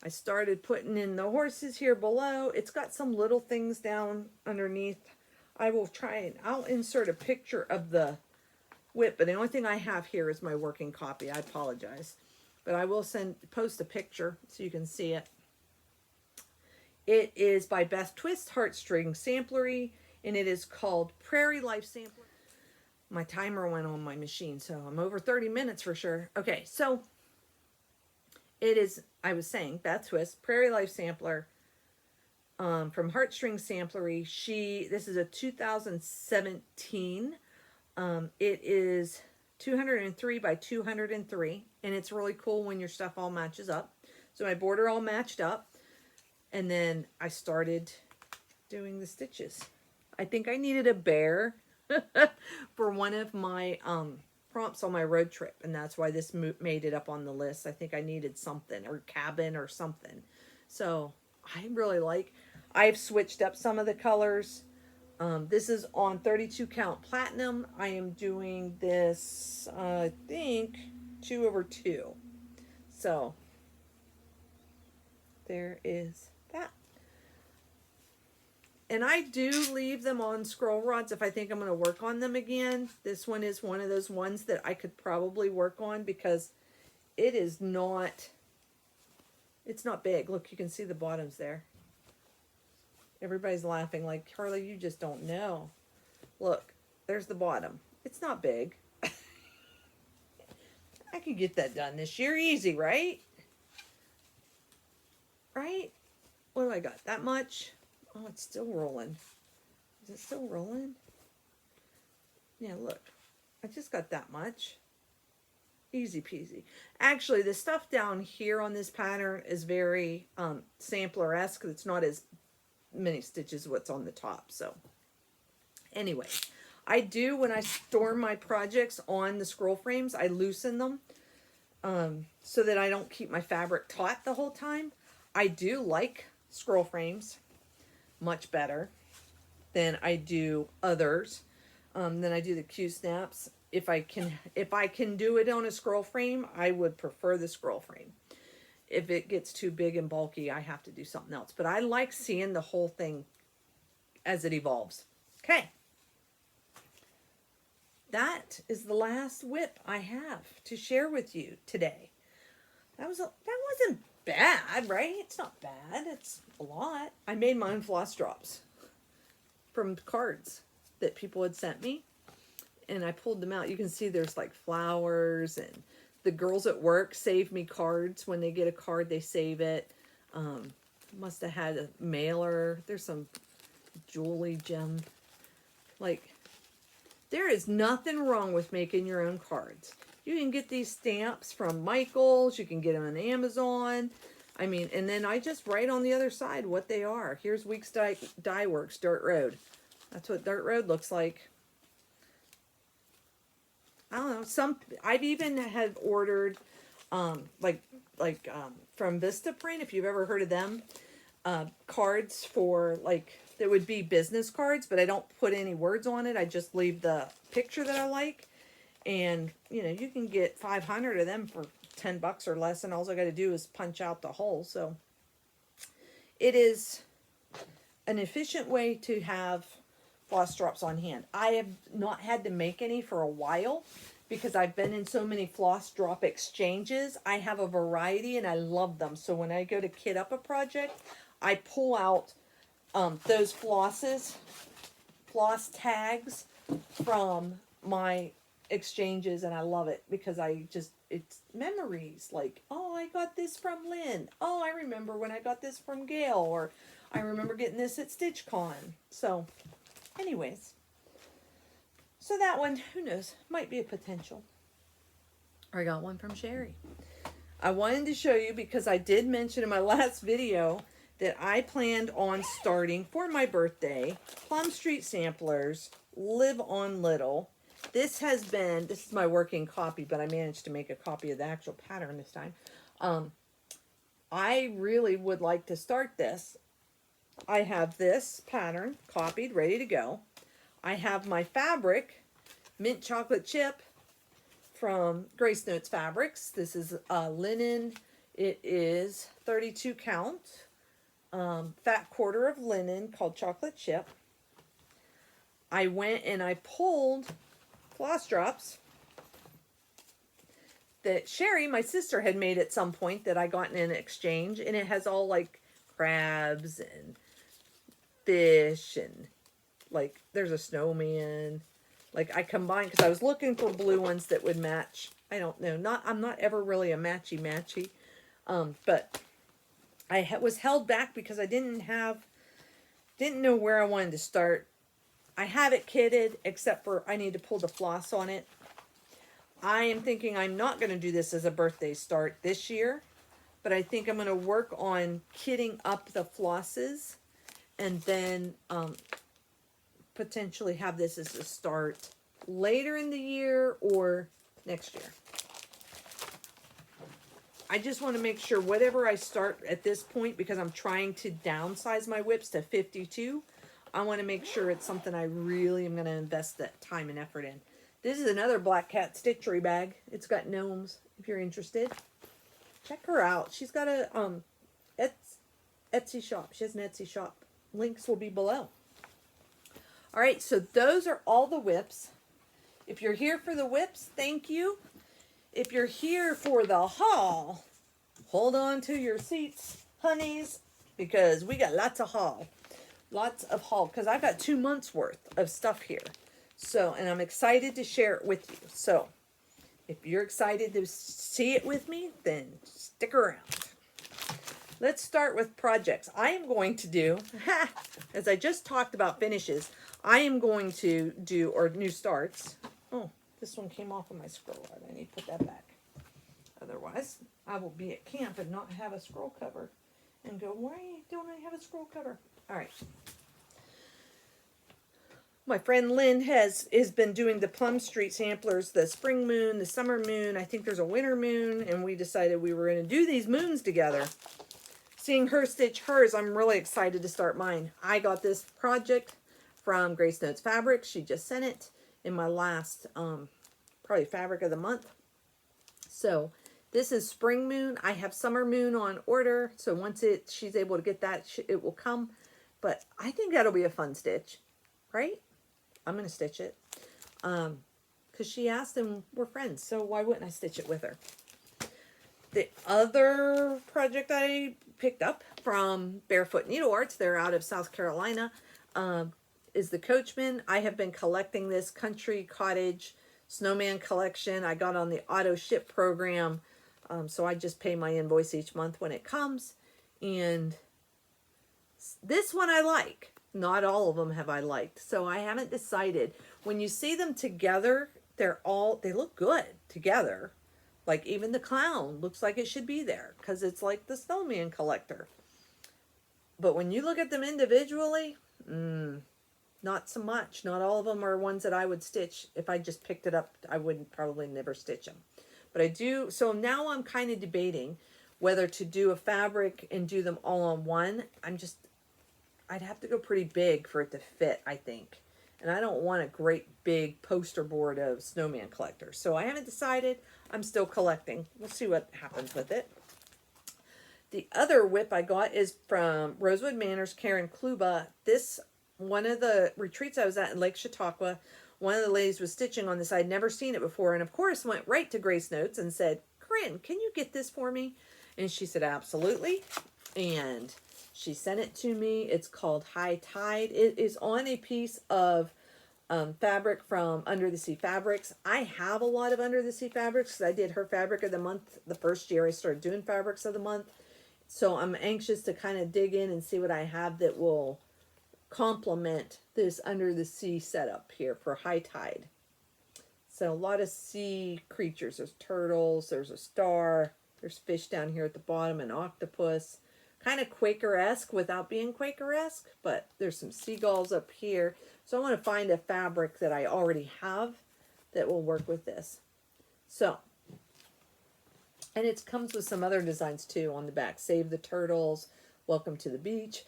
[SPEAKER 1] I started putting in the horses here below. It's got some little things down underneath. I will try and I'll insert a picture of the whip, but the only thing I have here is my working copy. I apologize. but I will post a picture so you can see it. It is by Beth Twist Heartstring Samplery, and it is called Prairie Life Sampler. My timer went on my machine, so I'm over 30 minutes for sure. Okay, so it is, I was saying, Beth Twist, Prairie Life Sampler, from Heartstring Samplery. This is a 2017. It is 203 by 203, and it's really cool when your stuff all matches up. So my border all matched up, and then I started doing the stitches. I think I needed a bear for one of my prompts on my road trip, and that's why this made it up on the list. I think I needed something, or cabin or something. So I really I've switched up some of the colors. This is on 32 count platinum. I am doing this, I think, 2/2. So there is that. And I do leave them on scroll rods if I think I'm going to work on them again. This one is one of those ones that I could probably work on because it's not big. Look, you can see the bottoms there. Everybody's laughing like, Harley, you just don't know. Look, there's the bottom. It's not big. I could get that done this year easy, right? Right? What do I got? That much? Oh, it's still rolling. Is it still rolling? Yeah, look. I just got that much. Easy peasy. Actually, the stuff down here on this pattern is very sampler-esque. It's not as many stitches what's on the top. So anyway, I do, when I store my projects on the scroll frames, I loosen them so that I don't keep my fabric taut the whole time. I do like scroll frames much better than I do others. Than I do the Q-snaps. If I can do it on a scroll frame, I would prefer the scroll frame. If it gets too big and bulky, I have to do something else. But I like seeing the whole thing as it evolves. Okay. That is the last WIP I have to share with you today. That wasn't bad, right? It's not bad. It's a lot. I made my own floss drops from cards that people had sent me, and I pulled them out. You can see there's like flowers, and the girls at work save me cards. When they get a card, they save it. Must have had a mailer. There's some Julie gem. Like, there is nothing wrong with making your own cards. You can get these stamps from Michaels. You can get them on Amazon. I mean, and then I just write on the other side what they are. Here's Weeks Dye Works Dirt Road. That's what Dirt Road looks like. I don't know. I've even had ordered, from Vistaprint, if you've ever heard of them, cards for, like, that would be business cards, but I don't put any words on it. I just leave the picture that I like. And, you know, you can get 500 of them for $10 or less, and all I got to do is punch out the hole. So it is an efficient way to have floss drops on hand. I have not had to make any for a while because I've been in so many floss drop exchanges. I have a variety and I love them. So when I go to kit up a project, I pull out those floss tags from my exchanges, and I love it because it's memories. Like, oh, I got this from Lynn. Oh, I remember when I got this from Gail, or I remember getting this at StitchCon. So anyways, so that one, who knows, might be a potential. I got one from Sherry. I wanted to show you because I did mention in my last video that I planned on starting for my birthday Plum Street Samplers Live on Little. This is my working copy, but I managed to make a copy of the actual pattern this time. I really would like to start this. I have this pattern copied, ready to go. I have my fabric, Mint Chocolate Chip from Grace Notes Fabrics. This is linen. It is 32 count, fat quarter of linen called Chocolate Chip. I went and I pulled floss drops that Sherry, my sister, had made at some point that I got in an exchange, and it has all like crabs and fish and like there's a snowman. Like I combined because I was looking for blue ones that would match. I don't know. I'm not ever really a matchy. But I was held back because I didn't know where I wanted to start. I have it kitted except for I need to pull the floss on it. I am thinking I'm not going to do this as a birthday start this year, but I think I'm going to work on kitting up the flosses and then potentially have this as a start later in the year or next year. I just want to make sure whatever I start at this point, because I'm trying to downsize my whips to 52, I want to make sure it's something I really am going to invest that time and effort in. This is another Black Cat Stitchery bag. It's got gnomes, if you're interested. Check her out. She's got a Etsy shop. She has an Etsy shop. Links will be below. All right, so those are all the whips. If you're here for the whips, thank you. If you're here for the haul, hold on to your seats, honeys, because we got lots of haul. Lots of haul, because I've got 2 months worth of stuff here. So, and I'm excited to share it with you. So, if you're excited to see it with me, then stick around. Let's start with projects. I am going to do, as I just talked about finishes, I am going to do, or new starts. Oh, this one came off of my scroll art. I need to put that back. Otherwise, I will be at camp and not have a scroll cover and go, why don't I have a scroll cover? All right. My friend Lynn has been doing the Plum Street samplers, the spring moon, the summer moon. I think there's a winter moon, and we decided we were going to do these moons together. Seeing her stitch hers, I'm really excited to start mine. I got this project from Grace Notes Fabrics. She just sent it in my last, probably fabric of the month. So this is spring moon. I have summer moon on order. So once she's able to get that, it will come. But I think that'll be a fun stitch, right? I'm going to stitch it. Because she asked and we're friends. So why wouldn't I stitch it with her? The other project I picked up from Barefoot Needle Arts, they're out of South Carolina, is the Coachman. I have been collecting this Country Cottage Snowman collection. I got on the auto ship program, so I just pay my invoice each month when it comes. And this one I like. Not all of them have I liked, so I haven't decided. When you see them together, they look good together. Like even the clown looks like it should be there because it's like the snowman collector. But when you look at them individually, not so much. Not all of them are ones that I would stitch. If I just picked it up, I would probably never stitch them. But I do. So now I'm kind of debating whether to do a fabric and do them all on one. I'd have to go pretty big for it to fit, I think. And I don't want a great big poster board of snowman collectors. So I haven't decided. I'm still collecting. We'll see what happens with it. The other whip I got is from Rosewood Manors, Karen Kluba. This, one of the retreats I was at in Lake Chautauqua, one of the ladies was stitching on this. I'd never seen it before. And of course went right to Grace Notes and said, Corinne, can you get this for me? And she said, absolutely. And she sent it to me. It's called High Tide. It is on a piece of fabric from Under the Sea Fabrics. I have a lot of Under the Sea Fabrics because I did her fabric of the month the first year I started doing fabrics of the month. So I'm anxious to kind of dig in and see what I have that will complement this Under the Sea setup here for High Tide. So a lot of sea creatures. There's turtles, there's a star, there's fish down here at the bottom, an octopus. Kind of Quaker-esque without being Quaker-esque, but there's some seagulls up here. So I want to find a fabric that I already have that will work with this. So, and it comes with some other designs too on the back. Save the turtles, welcome to the beach.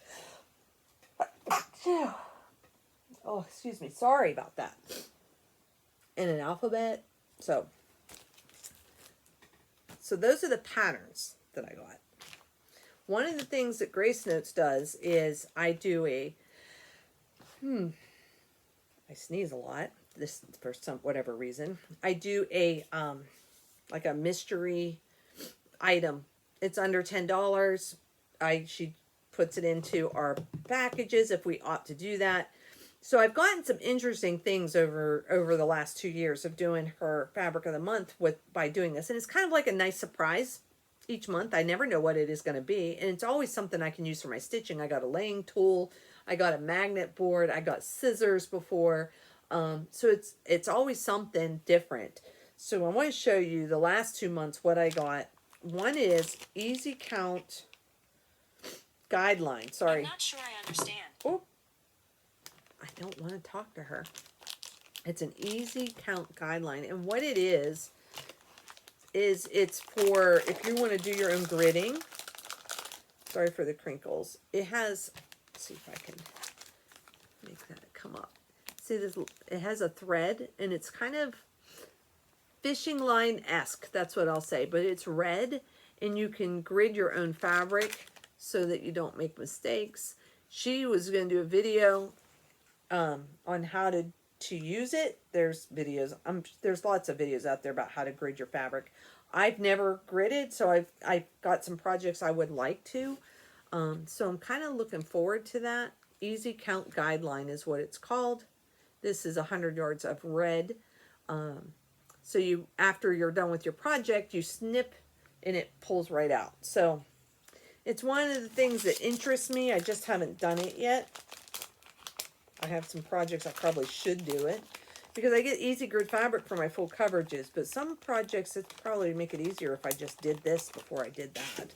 [SPEAKER 1] Oh, excuse me, sorry about that. And an alphabet. So those are the patterns that I got. One of the things that Grace Notes does is I do a, I sneeze a lot, this for some, whatever reason. I do a like a mystery item. It's under $10. She puts it into our packages if we opt to do that. So I've gotten some interesting things over the last 2 years of doing her fabric of the month by doing this, and it's kind of like a nice surprise each month. I never know what it is going to be, and it's always something I can use for my stitching. I got a laying tool, I got a magnet board, I got scissors before, so it's always something different. So I want to show you the last 2 months what I got. One is Easy Count Guideline. Sorry.
[SPEAKER 2] I'm not sure I understand.
[SPEAKER 1] Oh, I don't want to talk to her. It's an Easy Count Guideline, and what it is it's for if you want to do your own gridding. Sorry for the crinkles. It has, let's see if I can make that come up. See this, it has a thread, and it's kind of fishing line-esque, that's what I'll say, but it's red, and you can grid your own fabric so that you don't make mistakes. She was going to do a video on how to use it. There's videos, there's lots of videos out there about how to grid your fabric. I've never gridded, so I've got some projects I would like to. So I'm kind of looking forward to that. Easy Count Guideline is what it's called. This is 100 yards of red. So you, after you're done with your project, you snip and it pulls right out. So it's one of the things that interests me. I just haven't done it yet. I have some projects I probably should do it because I get easy grid fabric for my full coverages, but some projects it's probably make it easier if I just did this before I did that.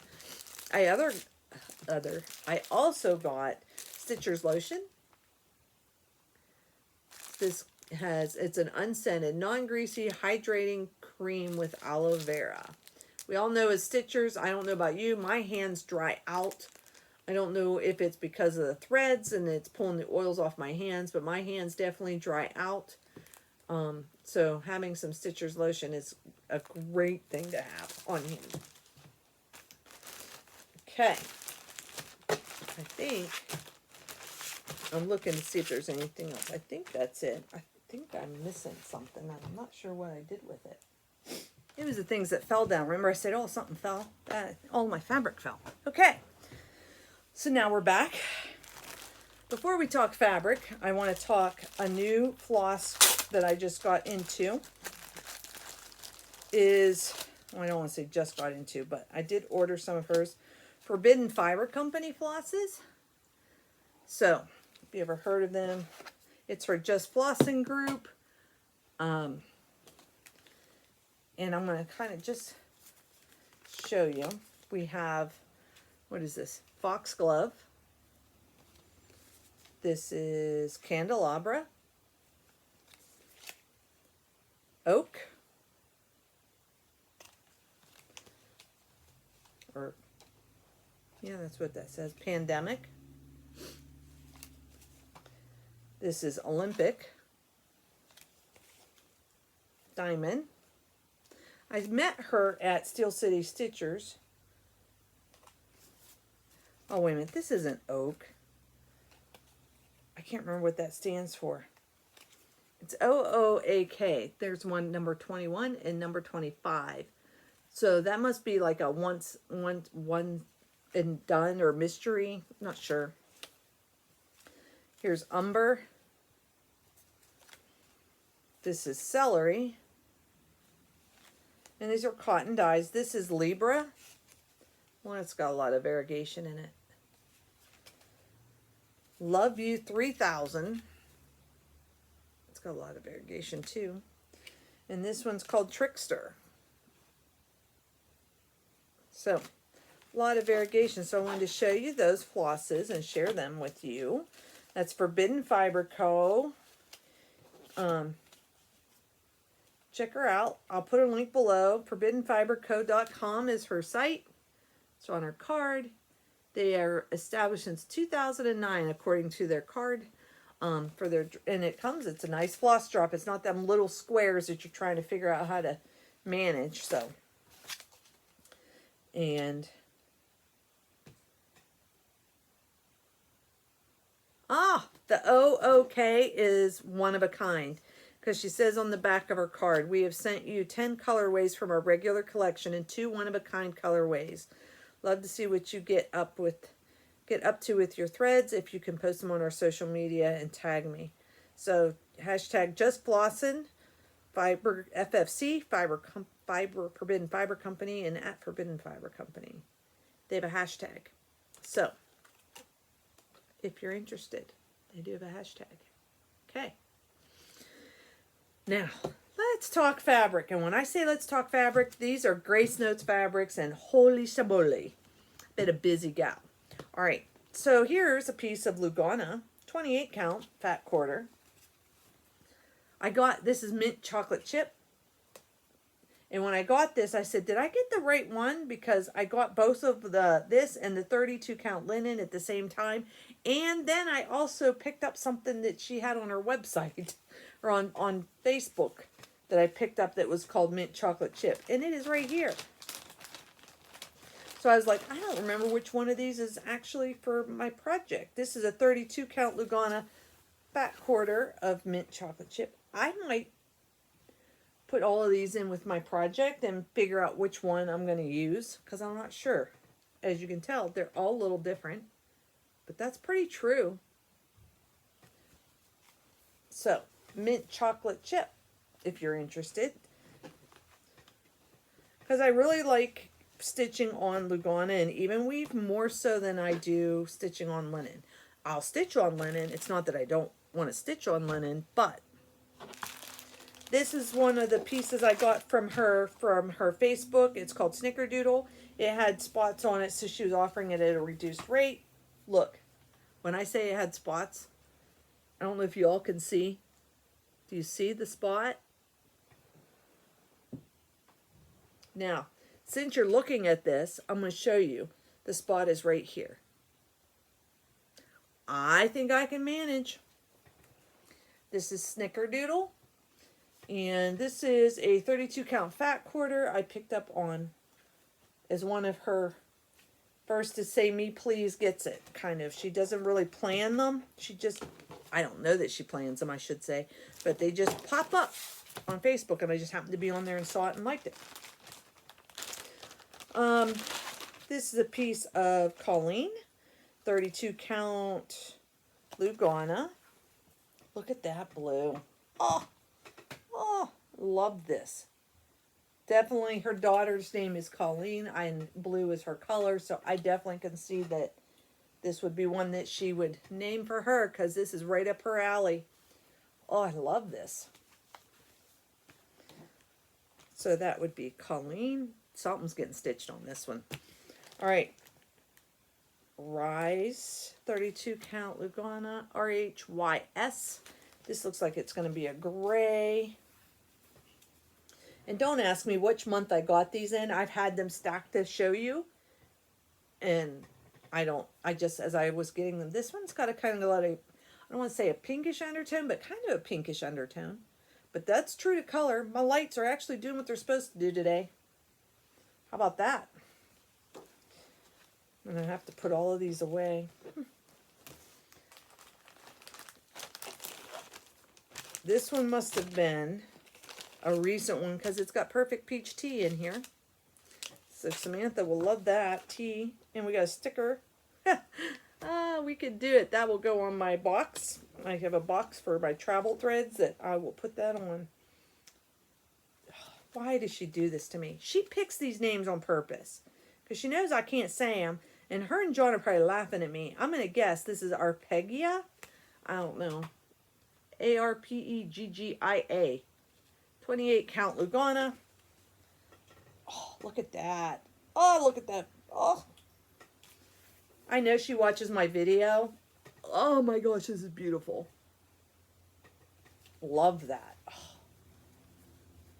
[SPEAKER 1] I also got Stitcher's lotion. This it's an unscented, non-greasy, hydrating cream with aloe vera. We all know as Stitchers, I don't know about you, my hands dry out. I don't know if it's because of the threads and it's pulling the oils off my hands, but my hands definitely dry out. So having some Stitcher's lotion is a great thing to have on hand. Okay. I think I'm looking to see if there's anything else. I think that's it. I think I'm missing something. I'm not sure what I did with it. It was the things that fell down. Remember I said, oh, something fell? All my fabric fell. Okay. So now we're back. Before we talk fabric, I want to talk a new floss that I just got into. Well, I don't want to say just got into, but I did order some of hers. Forbidden Fiber Company flosses. So, if you ever heard of them, it's for Just Flossing Group. And I'm going to kind of just show you. We have, what is this? Foxglove. This is Candelabra. Oak. Or, yeah, that's what that says. Pandemic. This is Olympic. Diamond. I met her at Steel City Stitchers. Oh, wait a minute. This isn't oak. I can't remember what that stands for. It's OOAK. There's one number 21 and number 25. So that must be like a one and done or mystery. I'm not sure. Here's Umber. This is Celery. And these are cotton dyes. This is Libra. Well, it's got a lot of variegation in it. Love You 3000. It's got a lot of variegation too. And this one's called Trickster. So, a lot of variegation. So I wanted to show you those flosses and share them with you. That's Forbidden Fiber Co. Check her out. I'll put a link below. ForbiddenFiberCo.com is her site. It's on her card. They are established since 2009, according to their card. And it's a nice floss drop. It's not them little squares that you're trying to figure out how to manage. So, and the OOK is one of a kind. because she says on the back of her card, we have sent you 10 colorways from our regular collection and 2 one-of-a-kind colorways. Love to see what you get up to with your threads. If you can post them on our social media and tag me. So hashtag just flossin, Fiber FFC, Forbidden Fiber Company, and at Forbidden Fiber Company. They have a hashtag. So if you're interested, they do have a hashtag. Okay. Now, let's talk fabric. And when I say let's talk fabric, these are Grace Notes fabrics, and holy shaboli, been a busy gal. All right, so here's a piece of Lugana, 28 count, fat quarter. This is mint chocolate chip. And when I got this, I said, did I get the right one? Because I got both of this and the 32 count linen at the same time. And then I also picked up something that she had on her website or on Facebook that I picked up that was called mint chocolate chip. And it is right here. So I was like, I don't remember which one of these is actually for my project. This is a 32 count Lugana fat quarter of mint chocolate chip. I might put all of these in with my project and figure out which one I'm going to use, because I'm not sure. As you can tell, they're all a little different, but that's pretty true. So, mint chocolate chip, if you're interested. Because I really like stitching on Lugana and even weave more so than I do stitching on linen. I'll stitch on linen. It's not that I don't want to stitch on linen, but this is one of the pieces I got from her Facebook. It's called Snickerdoodle. It had spots on it, so she was offering it at a reduced rate. Look, when I say it had spots, I don't know if you all can see. Do you see the spot? Now, since you're looking at this, I'm going to show you. The spot is right here. I think I can manage. This is Snickerdoodle. And this is a 32 count fat quarter I picked up on as one of her first to say me please gets it, kind of. She doesn't really plan them. I don't know that she plans them, I should say. But they just pop up on Facebook, and I just happened to be on there and saw it and liked it. This is a piece of Colleen, 32 count Lugana. Look at that blue. Oh, love this. Definitely her daughter's name is Colleen, and blue is her color, so I definitely can see that this would be one that she would name for her, because this is right up her alley. Oh, I love this. So that would be Colleen. Something's getting stitched on this one. All right. Rise, 32 count Lugana, RHYS. This looks like it's going to be a gray. And don't ask me which month I got these in. I've had them stacked to show you. And as I was getting them, this one's got a kind of I don't want to say a pinkish undertone, but kind of a pinkish undertone. But that's true to color. My lights are actually doing what they're supposed to do today. How about that? I'm going to have to put all of these away. This one must have been a recent one because it's got perfect peach tea in here. So Samantha will love that tea. And we got a sticker. We could do it. That will go on my box. I have a box for my travel threads that I will put that on. Why does she do this to me? She picks these names on purpose because she knows I can't say them. And her and John are probably laughing at me. I'm going to guess this is Arpeggia. I don't know. Arpeggia. 28 count Lugana. Oh, look at that. Oh, look at that. Oh. I know she watches my video. Oh my gosh, this is beautiful. Love that. Oh.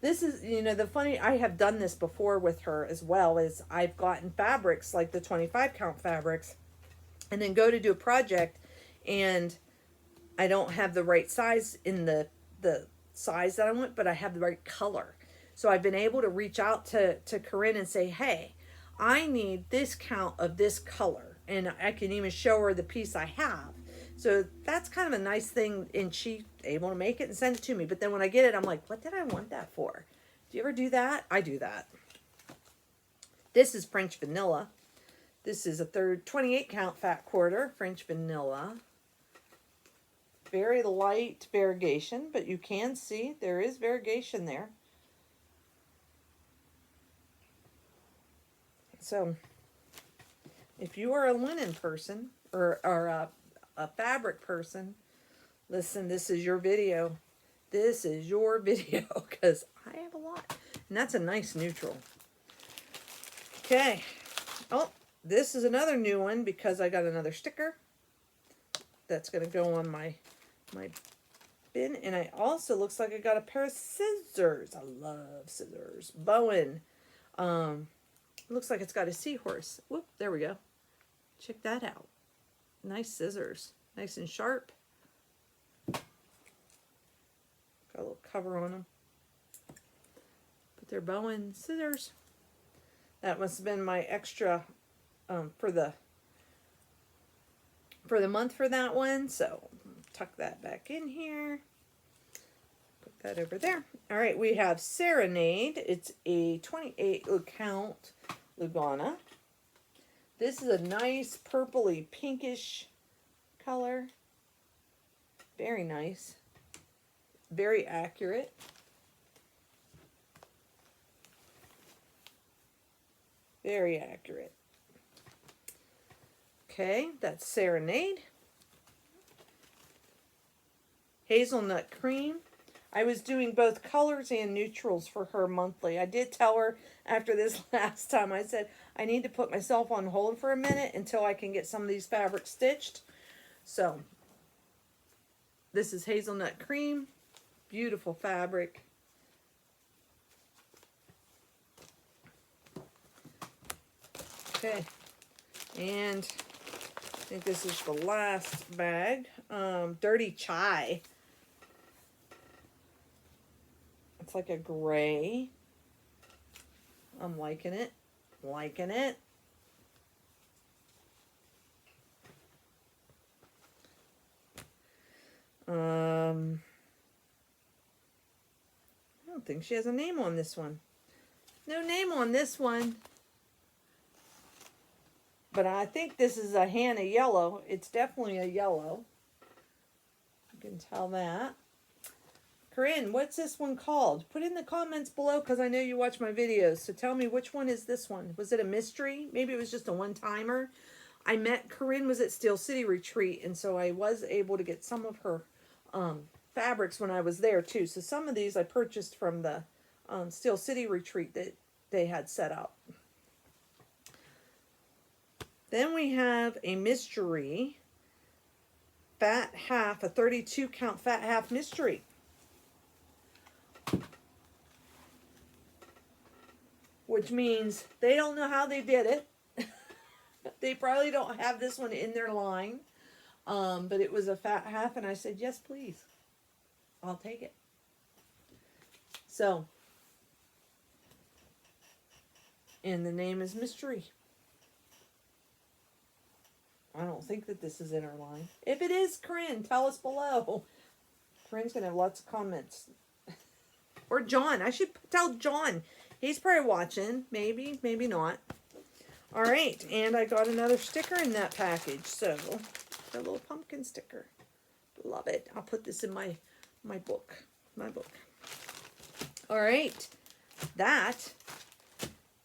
[SPEAKER 1] This is, the funny, I have done this before with her as well, is I've gotten fabrics like the 25 count fabrics and then go to do a project and I don't have the right size in the size that I want, but I have the right color. So I've been able to reach out to Corinne and say, hey, I need this count of this color. And I can even show her the piece I have. So that's kind of a nice thing. And she able to make it and send it to me. But then when I get it, I'm like, what did I want that for? Do you ever do that? I do that. This is French vanilla. This is a 28 count fat quarter, French vanilla. Very light variegation, but you can see there is variegation there. So, if you are a linen person or a fabric person, listen, this is your video. This is your video because I have a lot. And that's a nice neutral. Okay. Oh, this is another new one because I got another sticker that's going to go on my bin. And I also, looks like I got a pair of scissors. I love scissors. Bowen. Looks like it's got a seahorse. Whoop, there we go. Check that out. Nice scissors. Nice and sharp. Got a little cover on them. But they're Bowen scissors. That must have been my extra for the month for that one. So tuck that back in here. Put that over there. All right, we have Serenade. It's a 28 count Lugana. This is a nice purpley pinkish color. Very nice. Very accurate. Very accurate. Okay, that's Serenade. Hazelnut Cream. I was doing both colors and neutrals for her monthly. I did tell her after this last time, I said, I need to put myself on hold for a minute until I can get some of these fabrics stitched. So, this is Hazelnut Cream. Beautiful fabric. Okay, and I think this is the last bag. Dirty Chai. It's like a gray. I'm liking it. Liking it. I don't think she has a name on this one. No name on this one. But I think this is a Hannah yellow. It's definitely a yellow. You can tell that. Corinne, what's this one called? Put in the comments below because I know you watch my videos. So tell me, which one is this one? Was it a mystery? Maybe it was just a one-timer. I met Corinne was at Steel City Retreat, and so I was able to get some of her fabrics when I was there too. So some of these I purchased from the Steel City Retreat that they had set up. Then we have a mystery fat half, a 32 count fat half mystery. Which means they don't know how they did it. They probably don't have this one in their line. But it was a fat half and I said, yes, please. I'll take it. So, and the name is Mystery. I don't think that this is in our line. If it is, Corinne, tell us below. Corinne's going to have lots of comments. Or John. I should tell John. He's probably watching. Maybe, maybe not. All right. And I got another sticker in that package. So, a little pumpkin sticker. Love it. I'll put this in my book. My book. All right. That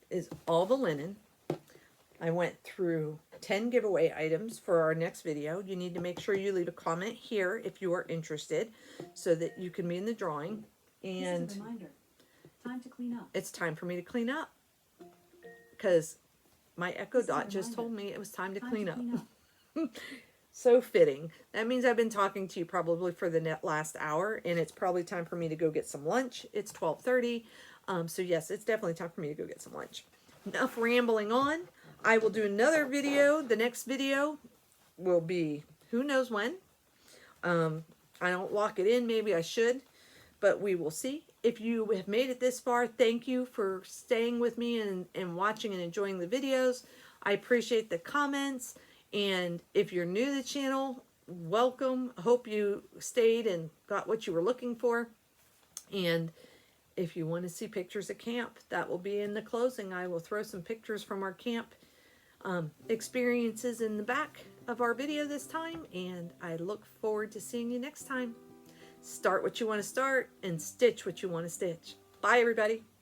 [SPEAKER 1] is all the linen. I went through 10 giveaway items for our next video. You need to make sure you leave a comment here if you are interested so that you can be in the drawing. And
[SPEAKER 2] this is a reminder. Time to clean up.
[SPEAKER 1] It's time for me to clean up because my Echo Dot just told me it was time to clean up. So fitting. That means I've been talking to you probably for the last hour, and it's probably time for me to go get some lunch. It's 12:30. So yes, it's definitely time for me to go get some lunch. Enough rambling on. I will do another video. The next video will be who knows when. I don't lock it in. Maybe I should, but we will see. If you have made it this far, thank you for staying with me and watching and enjoying the videos. I appreciate the comments. And if you're new to the channel, welcome. Hope you stayed and got what you were looking for. And if you want to see pictures of camp, that will be in the closing. I will throw some pictures from our camp experiences in the back of our video this time. And I look forward to seeing you next time. Start what you want to start and stitch what you want to stitch. Bye, everybody.